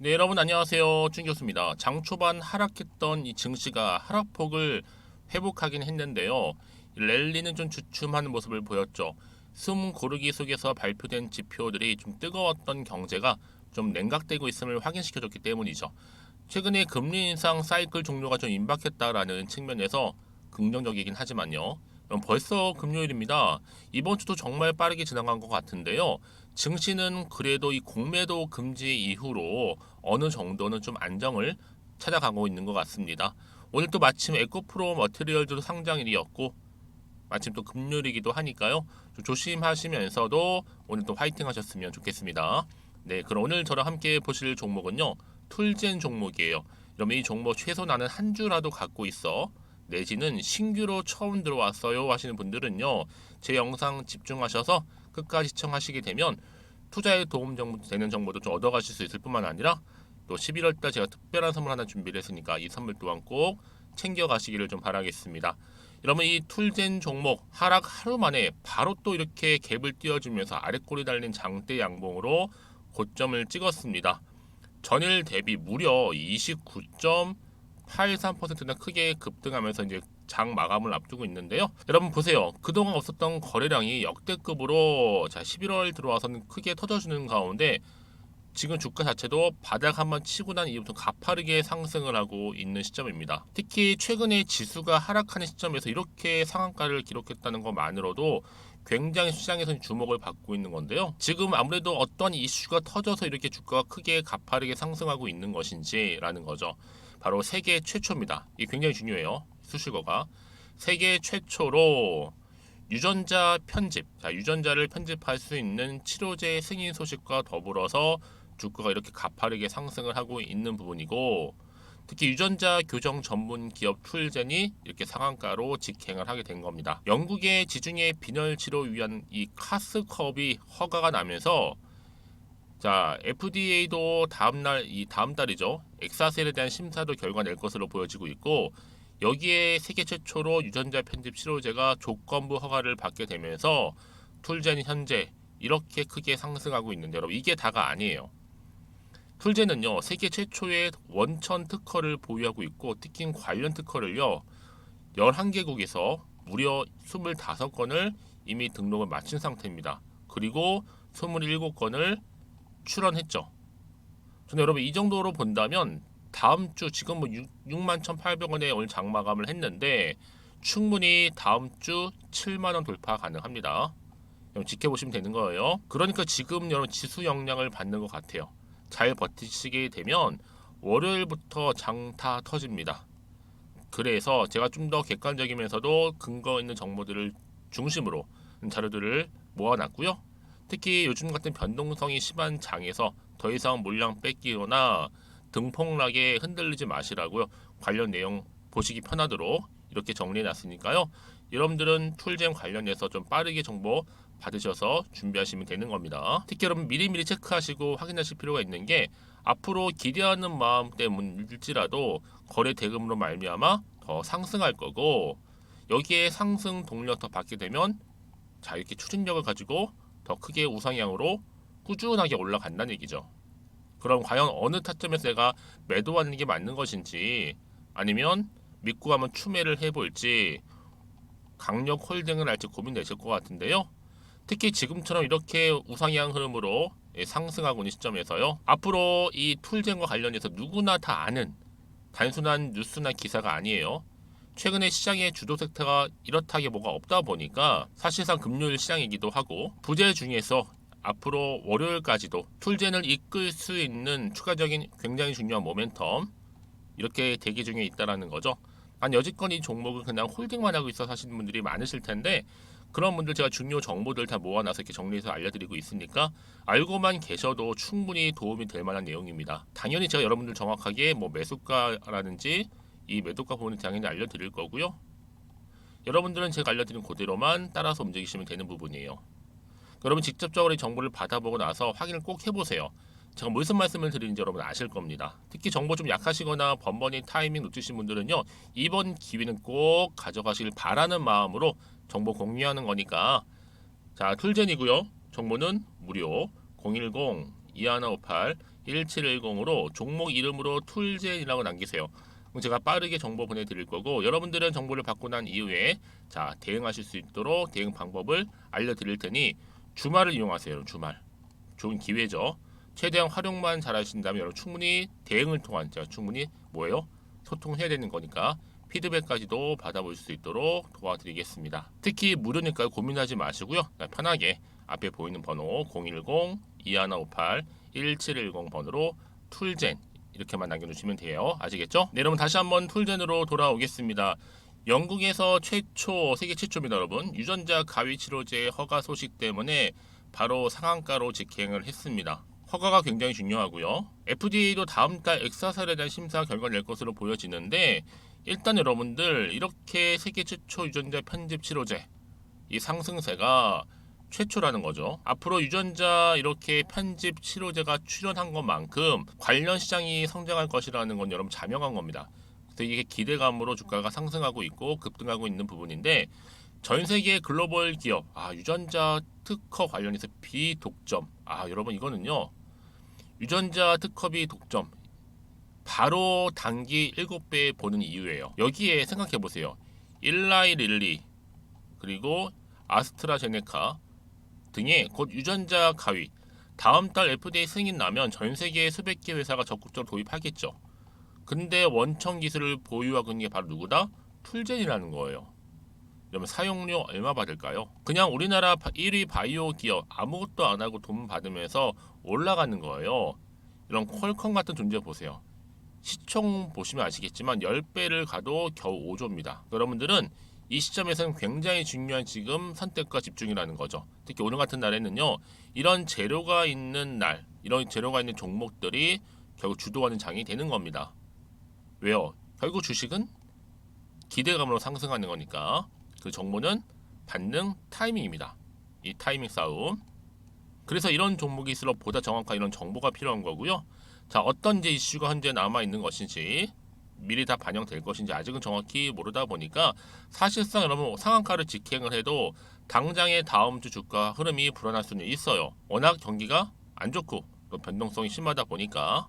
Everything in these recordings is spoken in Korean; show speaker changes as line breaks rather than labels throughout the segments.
네, 여러분 안녕하세요. 준 교수입니다. 장 초반 하락했던 이 증시가 하락폭을 회복하긴 했는데요. 랠리는 좀 주춤하는 모습을 보였죠. 숨 고르기 속에서 발표된 지표들이 좀 뜨거웠던 경제가 좀 냉각되고 있음을 확인시켜줬기 때문이죠. 최근에 금리 인상 사이클 종료가 좀 임박했다라는 측면에서 긍정적이긴 하지만요. 벌써 금요일입니다. 이번 주도 정말 빠르게 지나간 것 같은데요. 증시는 그래도 이 공매도 금지 이후로 어느 정도는 좀 안정을 찾아가고 있는 것 같습니다. 오늘 또 마침 에코프로 머티리얼즈도 상장일이었고 마침 또 금요일이기도 하니까요. 좀 조심하시면서도 오늘 또 화이팅 하셨으면 좋겠습니다. 네, 그럼 오늘 저랑 함께 보실 종목은요. 툴젠 종목이에요. 그러면 이 종목 최소 나는 한 주라도 갖고 있어. 내지는 신규로 처음 들어왔어요 하시는 분들은요. 제 영상 집중하셔서 끝까지 시청하시게 되면 투자에 도움 되는 정보도 좀 얻어가실 수 있을 뿐만 아니라 또 11월 달 제가 특별한 선물 하나 준비를 했으니까 이 선물 또한 꼭 챙겨가시기를 좀 바라겠습니다. 여러분 이 툴젠 종목 하락 하루 만에 바로 또 이렇게 갭을 띄워주면서 아래꼬리 달린 장대 양봉으로 고점을 찍었습니다. 전일 대비 무려 29.83%나 크게 급등하면서 이제 장 마감을 앞두고 있는데요. 여러분 보세요. 그동안 없었던 거래량이 역대급으로 11월 들어와서는 크게 터져주는 가운데 지금 주가 자체도 바닥 한번 치고 난 이후부터 가파르게 상승을 하고 있는 시점입니다. 특히 최근에 지수가 하락하는 시점에서 이렇게 상한가를 기록했다는 것만으로도 굉장히 시장에서는 주목을 받고 있는 건데요. 지금 아무래도 어떤 이슈가 터져서 이렇게 주가가 크게 가파르게 상승하고 있는 것인지라는 거죠. 바로 세계 최초입니다. 이게 굉장히 중요해요. 수식어가. 세계 최초로 유전자 편집, 유전자를 편집할 수 있는 치료제 승인 소식과 더불어서 주가가 이렇게 가파르게 상승을 하고 있는 부분이고, 특히 유전자 교정 전문 기업 툴젠이 이렇게 상한가로 직행을 하게 된 겁니다. 영국의 지중해 빈혈 치료 위한 이 카스컵이 허가가 나면서 FDA도 다음 달이죠. 엑사셀에 대한 심사도 결과 낼 것으로 보여지고 있고, 여기에 세계 최초로 유전자 편집 치료제가 조건부 허가를 받게 되면서 툴젠이 현재 이렇게 크게 상승하고 있는데 여러분 이게 다가 아니에요. 툴젠은요 세계 최초의 원천 특허를 보유하고 있고 특히 관련 특허를요 11개국에서 무려 25건을 이미 등록을 마친 상태입니다. 그리고 27건을 출원했죠. 저는 여러분 이 정도로 본다면 다음 주 지금 뭐 6만 1,800원에 오늘 장마감을 했는데 충분히 다음 주 7만 원 돌파 가능합니다. 여러분 지켜보시면 되는 거예요. 그러니까 지금 여러분 지수 영향을 받는 것 같아요. 잘 버티시게 되면 월요일부터 장타 터집니다. 그래서 제가 좀 더 객관적이면서도 근거 있는 정보들을 중심으로 자료들을 모아놨고요. 특히 요즘 같은 변동성이 심한 장에서 더 이상 물량 뺏기거나 등폭락에 흔들리지 마시라고요. 관련 내용 보시기 편하도록 이렇게 정리해 놨으니까요. 여러분들은 툴잼 관련해서 좀 빠르게 정보 받으셔서 준비하시면 되는 겁니다. 특히 여러분 미리미리 체크하시고 확인하실 필요가 있는 게 앞으로 기대하는 마음 때문일지라도 거래 대금으로 말미암아 더 상승할 거고 여기에 상승 동력 더 받게 되면 이렇게 추진력을 가지고 더 크게 우상향으로 꾸준하게 올라간다는 얘기죠. 그럼 과연 어느 타점에서 내가 매도하는 게 맞는 것인지 아니면 믿고 가면 추매를 해볼지 강력 홀딩을 할지 고민되실 것 같은데요. 특히 지금처럼 이렇게 우상향 흐름으로 상승하고 있는 시점에서요. 앞으로 이 툴젠과 관련해서 누구나 다 아는 단순한 뉴스나 기사가 아니에요. 최근에 시장의 주도 섹터가 이렇다기 뭐가 없다 보니까 사실상 금요일 시장이기도 하고 부재 중에서 앞으로 월요일까지도 툴젠을 이끌 수 있는 추가적인 굉장히 중요한 모멘텀 이렇게 대기 중에 있다라는 거죠. 여지껏 이 종목을 그냥 홀딩만 하고 있어 하시는 분들이 많으실 텐데 그런 분들 제가 중요 정보들 다 모아놔서 이렇게 정리해서 알려드리고 있으니까 알고만 계셔도 충분히 도움이 될 만한 내용입니다. 당연히 제가 여러분들 정확하게 뭐 매수가라든지 이 매도가 부분은 당연히 알려드릴 거고요. 여러분들은 제가 알려드린 그대로만 따라서 움직이시면 되는 부분이에요. 여러분 직접적으로 이 정보를 받아보고 나서 확인을 꼭 해보세요. 제가 무슨 말씀을 드리는지 여러분 아실 겁니다. 특히 정보 좀 약하시거나 번번이 타이밍 놓치신 분들은요. 이번 기회는 꼭 가져가시길 바라는 마음으로 정보 공유하는 거니까 툴젠이고요. 정보는 무료 010-2158 1710으로 종목 이름으로 툴젠이라고 남기세요. 그럼 제가 빠르게 정보 보내드릴 거고 여러분들은 정보를 받고 난 이후에 자 대응하실 수 있도록 대응 방법을 알려드릴 테니 주말을 이용하세요. 주말 좋은 기회죠. 최대한 활용만 잘하신다면 여러분 충분히 대응을 통한 제가 충분히 뭐예요? 소통해야 되는 거니까 피드백까지도 받아볼 수 있도록 도와드리겠습니다. 특히 무료니까 고민하지 마시고요. 편하게 앞에 보이는 번호 010-2158-1710 번호로 툴젠 이렇게만 남겨주시면 돼요. 아시겠죠? 네, 여러분 다시 한번 툴젠으로 돌아오겠습니다. 영국에서 세계 최초입니다. 여러분 유전자 가위 치료제 허가 소식 때문에 바로 상한가로 직행을 했습니다. 허가가 굉장히 중요하고요. FDA도 다음 달 엑사셀에 대한 심사 결과를 낼 것으로 보여지는데 일단 여러분들 이렇게 세계 최초 유전자 편집 치료제 이 상승세가 최초라는 거죠. 앞으로 유전자 이렇게 편집 치료제가 출현한 것만큼 관련 시장이 성장할 것이라는 건 여러분 자명한 겁니다. 그래서 이게 기대감으로 주가가 상승하고 있고 급등하고 있는 부분인데 전 세계 글로벌 기업 유전자 특허 관련해서 비독점 여러분 이거는요 유전자 특허 비독점 바로 단기 7배 보는 이유예요. 여기에 생각해 보세요. 일라이 릴리 그리고 아스트라제네카 등의 곧 유전자 가위 다음 달 FDA 승인 나면 전 세계 수백 개 회사가 적극적으로 도입하겠죠. 근데 원천 기술을 보유하고 있는 게 바로 누구다? 툴젠이라는 거예요. 그러면 사용료 얼마 받을까요? 그냥 우리나라 1위 바이오 기업 아무것도 안 하고 돈 받으면서 올라가는 거예요. 이런 퀄컴 같은 존재 보세요. 시총 보시면 아시겠지만 10배를 가도 겨우 5조입니다. 여러분들은 이 시점에서는 굉장히 중요한 지금 선택과 집중이라는 거죠. 특히 오늘 같은 날에는요. 이런 재료가 있는 날, 이런 재료가 있는 종목들이 결국 주도하는 장이 되는 겁니다. 왜요? 결국 주식은 기대감으로 상승하는 거니까 그 정보는 반등 타이밍입니다. 이 타이밍 싸움. 그래서 이런 종목일수록 보다 정확한 이런 정보가 필요한 거고요. 자, 어떤 이제 이슈가 현재 남아 있는 것인지 미리 다 반영될 것인지 아직은 정확히 모르다 보니까 사실상 여러분 상한가를 직행을 해도 당장의 다음 주 주가 흐름이 불안할 수는 있어요. 워낙 경기가 안 좋고 또 변동성이 심하다 보니까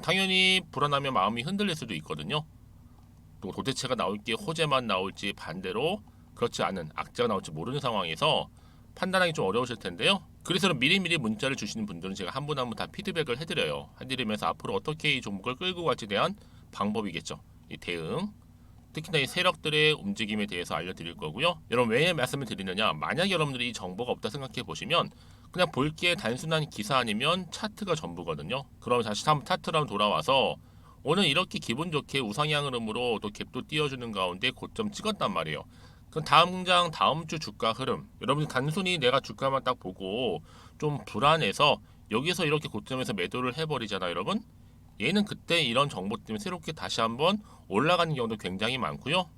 당연히 불안하면 마음이 흔들릴 수도 있거든요. 또 도대체가 나올 게 호재만 나올지 반대로 그렇지 않은 악재가 나올지 모르는 상황에서 판단하기 좀 어려우실 텐데요. 그래서 미리미리 문자를 주시는 분들은 제가 한 분 한 분 다 피드백을 해드리면서 앞으로 어떻게 이 종목을 끌고 갈지에 대한 방법이겠죠. 이 대응, 특히나 이 세력들의 움직임에 대해서 알려드릴 거고요. 여러분 왜 말씀을 드리느냐? 만약 여러분들이 이 정보가 없다 생각해 보시면 그냥 볼 게 단순한 기사 아니면 차트가 전부거든요. 그럼 다시 한번 차트로 한번 돌아와서 오늘 이렇게 기분 좋게 우상향 흐름으로 또 갭도 띄워주는 가운데 고점 찍었단 말이에요. 그럼 당장 다음 주 주가 흐름 여러분 단순히 내가 주가만 딱 보고 좀 불안해서 여기서 이렇게 고점에서 매도를 해버리잖아요 여러분. 얘는 그때 이런 정보 때문에 새롭게 다시 한번 올라가는 경우도 굉장히 많고요.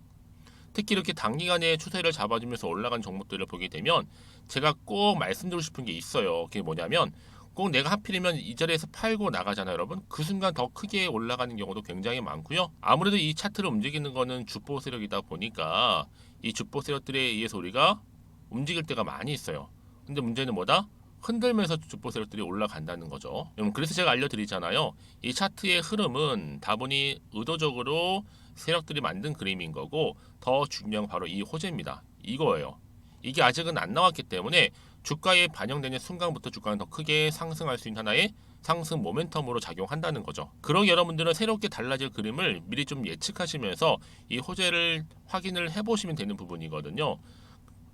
특히 이렇게 단기간에 추세를 잡아주면서 올라간 종목들을 보게 되면 제가 꼭 말씀드리고 싶은 게 있어요. 그게 뭐냐면 꼭 내가 하필이면 이 자리에서 팔고 나가잖아요 여러분. 그 순간 더 크게 올라가는 경우도 굉장히 많고요. 아무래도 이 차트를 움직이는 거는 주포 세력이다 보니까 이 주포 세력들에 의해서 우리가 움직일 때가 많이 있어요. 근데 문제는 뭐다? 흔들면서 주포 세력들이 올라간다는 거죠. 그래서 제가 알려드리잖아요. 이 차트의 흐름은 다분히 의도적으로 세력들이 만든 그림인 거고 더 중요한 건 바로 이 호재입니다. 이거예요. 이게 아직은 안 나왔기 때문에 주가에 반영되는 순간부터 주가는 더 크게 상승할 수 있는 하나의 상승 모멘텀으로 작용한다는 거죠. 그러기 여러분들은 새롭게 달라질 그림을 미리 좀 예측하시면서 이 호재를 확인을 해보시면 되는 부분이거든요.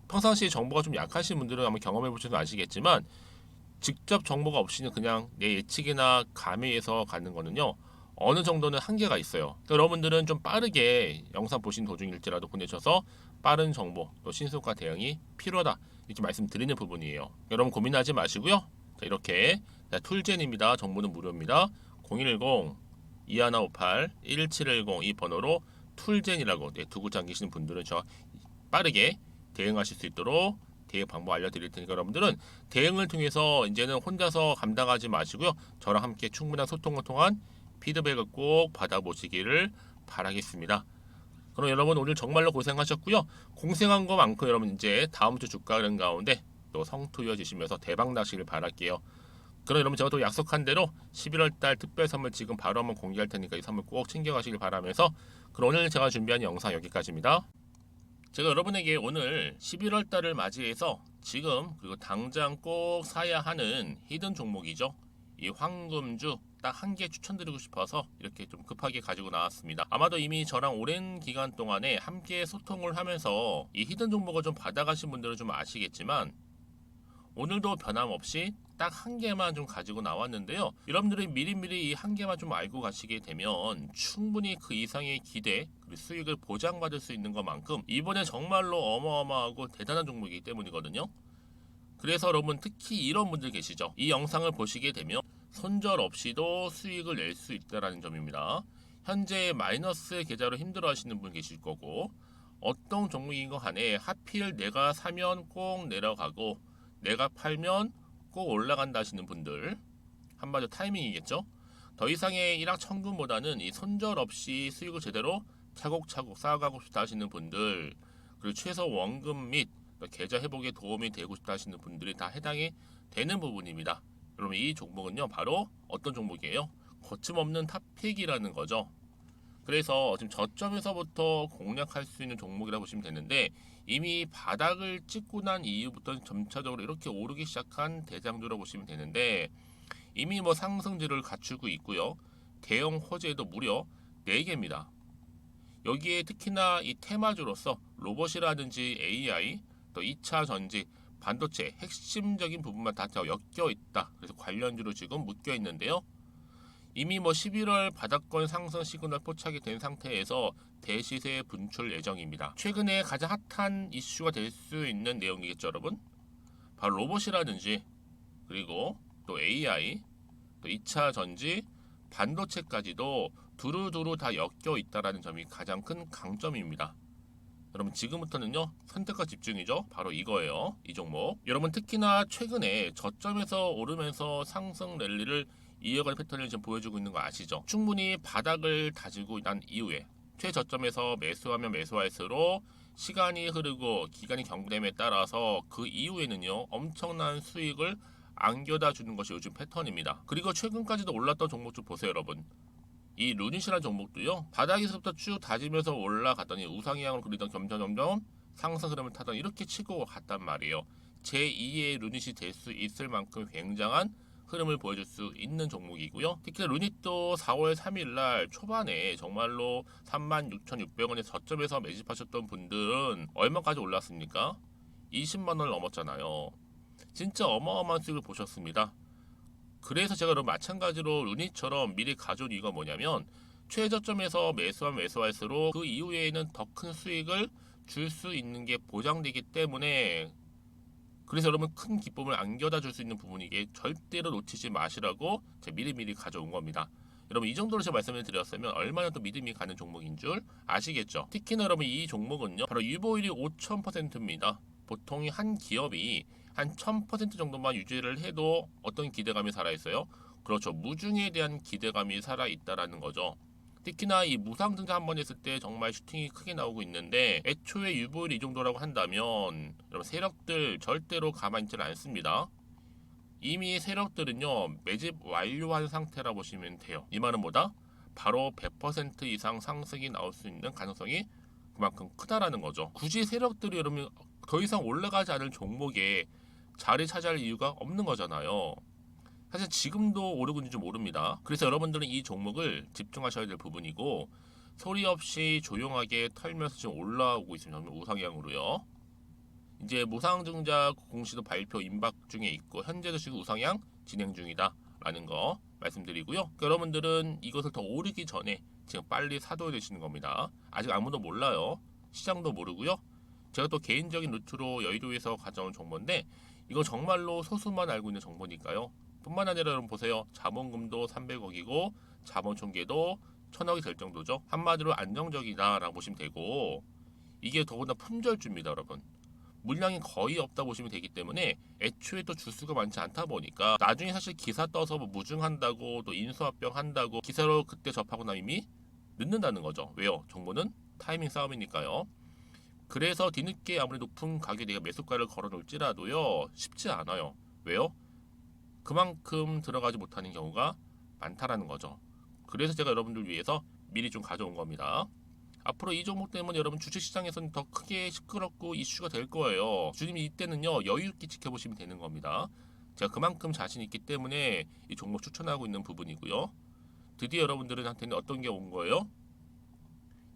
평상시에 정보가 좀 약하신 분들은 한번 경험해 보셔도 아시겠지만 직접 정보가 없이는 그냥 내 예측이나 감에서 가는 거는요 어느 정도는 한계가 있어요. 그러니까 여러분들은 좀 빠르게 영상 보신 도중일지라도 보내셔서 빠른 정보 또 신속한 대응이 필요하다 이렇게 말씀드리는 부분이에요. 여러분 고민하지 마시고요. 자, 이렇게 툴젠입니다. 정보는 무료입니다. 010-2158-1710 이 번호로 툴젠이라고 두 글자 남기시는 분들은 저 빠르게 대응하실 수 있도록 대응 방법 알려드릴 테니까 여러분들은 대응을 통해서 이제는 혼자서 감당하지 마시고요. 저랑 함께 충분한 소통을 통한 피드백을 꼭 받아보시기를 바라겠습니다. 그럼 여러분 오늘 정말로 고생하셨고요. 고생한 것만큼 여러분 이제 다음 주 주가 흐름 가운데 또 성투 이어지시면서 대박 나시길 바랄게요. 그럼 여러분 제가 또 약속한 대로 11월달 특별 선물 지금 바로 한번 공개할 테니까 이 선물 꼭 챙겨가시길 바라면서 그럼 오늘 제가 준비한 영상 여기까지입니다. 제가 여러분에게 오늘 11월달을 맞이해서 지금 그리고 당장 꼭 사야 하는 히든 종목이죠. 이 황금주 딱 한 개 추천드리고 싶어서 이렇게 좀 급하게 가지고 나왔습니다. 아마도 이미 저랑 오랜 기간 동안에 함께 소통을 하면서 이 히든 종목을 좀 받아가신 분들은 좀 아시겠지만 오늘도 변함없이 딱 한 개만 좀 가지고 나왔는데요. 여러분들이 미리미리 이 한 개만 좀 알고 가시게 되면 충분히 그 이상의 기대 그리고 수익을 보장받을 수 있는 것만큼 이번에 정말로 어마어마하고 대단한 종목이기 때문이거든요. 그래서 여러분 특히 이런 분들 계시죠. 이 영상을 보시게 되면 손절 없이도 수익을 낼 수 있다는 점입니다. 현재 마이너스 계좌로 힘들어 하시는 분 계실 거고 어떤 종목인 거 간에 하필 내가 사면 꼭 내려가고 내가 팔면 꼭 올라간다 하시는 분들 한마디로 타이밍이겠죠. 더 이상의 일확천금보다는 이 손절 없이 수익을 제대로 차곡차곡 쌓아가고 싶다 하시는 분들 그리고 최소 원금 및 계좌 회복에 도움이 되고 싶다 하시는 분들이 다 해당이 되는 부분입니다. 여러분 이 종목은요 바로 어떤 종목이에요? 거침없는 탑픽이라는 거죠. 그래서 지금 저점에서부터 공략할 수 있는 종목이라고 보시면 되는데 이미 바닥을 찍고 난 이후부터 점차적으로 이렇게 오르기 시작한 대장주라고 보시면 되는데 이미 뭐 상승지를 갖추고 있고요. 대형 호재도 무려 4개입니다. 여기에 특히나 이 테마주로서 로봇이라든지 AI, 또 2차 전지, 반도체 핵심적인 부분만 다 엮여 있다. 그래서 관련주로 지금 묶여 있는데요. 이미 뭐 11월 바닥권 상승 시그널 포착이 된 상태에서 대시세 분출 예정입니다. 최근에 가장 핫한 이슈가 될 수 있는 내용이겠죠, 여러분? 바로 로봇이라든지 그리고 또 AI, 또 2차 전지, 반도체까지도 두루두루 다 엮여 있다는 점이 가장 큰 강점입니다. 여러분 지금부터는요 선택과 집중이죠. 바로 이거예요. 이 종목. 여러분 특히나 최근에 저점에서 오르면서 상승 랠리를 이어가는 패턴을 지금 보여주고 있는 거 아시죠? 충분히 바닥을 다지고 난 이후에 최저점에서 매수하면 매수할수록 시간이 흐르고 기간이 경과됨에 따라서 그 이후에는요 엄청난 수익을 안겨다 주는 것이 요즘 패턴입니다. 그리고 최근까지도 올랐던 종목 좀 보세요, 여러분. 이 루닛이라는 종목도요 바닥에서부터 쭉 다지면서 올라갔더니 우상향으로 그리던 점점 상승 흐름을 타던 이렇게 치고 갔단 말이에요. 제2의 루닛이 될 수 있을 만큼 굉장한 흐름을 보여줄 수 있는 종목이고요. 특히 루닛도 4월 3일날 초반에 정말로 36,600원의 저점에서 매집하셨던 분들은 얼마까지 올랐습니까? 20만원을 넘었잖아요. 진짜 어마어마한 수익을 보셨습니다. 그래서 제가 그럼 마찬가지로 루닛처럼 미리 가져온 이유가 뭐냐면 최저점에서 매수하면 매수할수록 그 이후에는 더 큰 수익을 줄 수 있는 게 보장되기 때문에 그래서 여러분 큰 기쁨을 안겨다 줄 수 있는 부분이기에 절대로 놓치지 마시라고 제가 미리미리 가져온 겁니다. 여러분 이 정도로 제가 말씀을 드렸으면 얼마나 또 믿음이 가는 종목인 줄 아시겠죠? 특히나 여러분 이 종목은요 바로 유보율이 5000%입니다. 보통 한 기업이 한 1000% 정도만 유지를 해도 어떤 기대감이 살아있어요? 그렇죠. 무중에 대한 기대감이 살아있다라는 거죠. 특히나 이 무상증자 한 번 했을 때 정말 슈팅이 크게 나오고 있는데 애초에 유보율이 이 정도라고 한다면 여러분 세력들 절대로 가만히 있지는 않습니다. 이미 세력들은요 매집 완료한 상태라 보시면 돼요. 이 말은 뭐다? 바로 100% 이상 상승이 나올 수 있는 가능성이 그만큼 크다라는 거죠. 굳이 세력들이 여러분 더 이상 올라가지 않을 종목에 자리 차지할 이유가 없는 거잖아요. 사실 지금도 오르고 있는지 모릅니다. 그래서 여러분들은 이 종목을 집중하셔야 될 부분이고 소리 없이 조용하게 털면서 지금 올라오고 있습니다. 우상향으로요. 이제 무상증자 공시도 발표 임박 중에 있고 현재도 지금 우상향 진행 중이다 라는 거 말씀드리고요. 그러니까 여러분들은 이것을 더 오르기 전에 지금 빨리 사둬야 되시는 겁니다. 아직 아무도 몰라요. 시장도 모르고요. 제가 또 개인적인 루트로 여의도에서 가져온 정보인데 이거 정말로 소수만 알고 있는 정보니까요. 뿐만 아니라 여러분 보세요. 자본금도 300억이고 자본 총계도 1000억이 될 정도죠. 한마디로 안정적이다라고 보시면 되고 이게 더구나 품절주입니다, 여러분. 물량이 거의 없다 보시면 되기 때문에 애초에 또 주수가 많지 않다 보니까 나중에 사실 기사 떠서 뭐 무증한다고 또 인수합병 한다고 기사로 그때 접하고 나면 이미 늦는다는 거죠. 왜요? 정보는 타이밍 싸움이니까요. 그래서 뒤늦게 아무리 높은 가격에 내가 매수가를 걸어 놓을지라도요 쉽지 않아요. 왜요? 그만큼 들어가지 못하는 경우가 많다라는 거죠. 그래서 제가 여러분들 위해서 미리 좀 가져온 겁니다. 앞으로 이 종목 때문에 여러분 주식시장에서는 더 크게 시끄럽고 이슈가 될 거예요. 주님이 이때는요 여유 있게 지켜보시면 되는 겁니다. 제가 그만큼 자신 있기 때문에 이 종목 추천하고 있는 부분이고요. 드디어 여러분들한테는 어떤 게 온 거예요?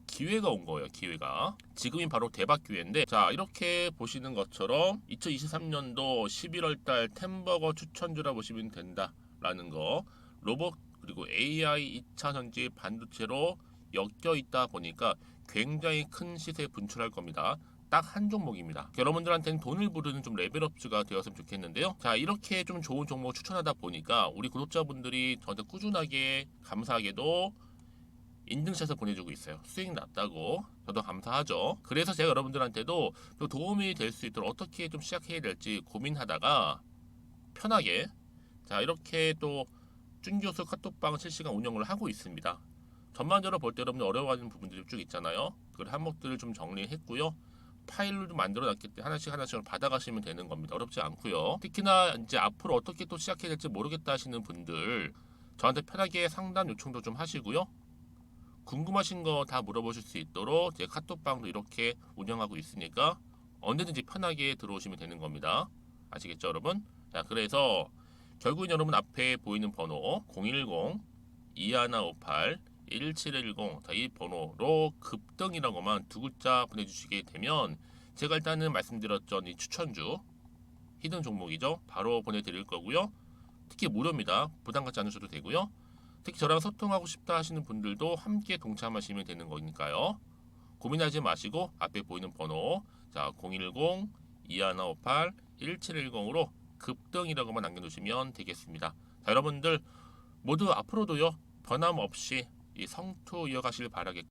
기회가 온 거예요. 기회가. 지금이 바로 대박 기회인데, 자 이렇게 보시는 것처럼 2023년도 11월달 템버거 추천주라 보시면 된다라는 거. 로봇 그리고 AI 2차 전지 반도체로 엮여 있다 보니까 굉장히 큰 시세 분출할 겁니다. 딱 한 종목입니다. 여러분들한테는 돈을 부르는 좀 레벨업주가 되었으면 좋겠는데요. 자 이렇게 좀 좋은 종목 추천하다 보니까 우리 구독자분들이 저한테 꾸준하게 감사하게도 인증샷을 보내주고 있어요. 수익 났다고. 저도 감사하죠. 그래서 제가 여러분들한테도 또 도움이 될 수 있도록 어떻게 좀 시작해야 될지 고민하다가 편하게 자 이렇게 또 준교수 카톡방 실시간 운영을 하고 있습니다. 전반적으로 볼 때 여러분들 어려워하는 부분들이 쭉 있잖아요. 그 항목들을 좀 정리했고요. 파일을 좀 만들어 놨기 때문에 하나씩 받아가시면 되는 겁니다. 어렵지 않고요. 특히나 이제 앞으로 어떻게 또 시작해야 될지 모르겠다 하시는 분들 저한테 편하게 상담 요청도 좀 하시고요. 궁금하신 거 다 물어보실 수 있도록 제 카톡방도 이렇게 운영하고 있으니까 언제든지 편하게 들어오시면 되는 겁니다. 아시겠죠, 여러분? 자, 그래서 결국은 여러분 앞에 보이는 번호 010-2158-1710 자, 이 번호로 급등이라고만 두 글자 보내주시게 되면 제가 일단은 말씀드렸던 이 추천주 히든 종목이죠. 바로 보내드릴 거고요. 특히 무료입니다. 부담 갖지 않으셔도 되고요. 특히 저랑 소통하고 싶다 하시는 분들도 함께 동참하시면 되는 거니까요. 고민하지 마시고 앞에 보이는 번호 자 010-2158-1710으로 급등이라고만 남겨주시면 되겠습니다. 자, 여러분들 모두 앞으로도요 변함없이 이 성투 이어가시길 바라겠고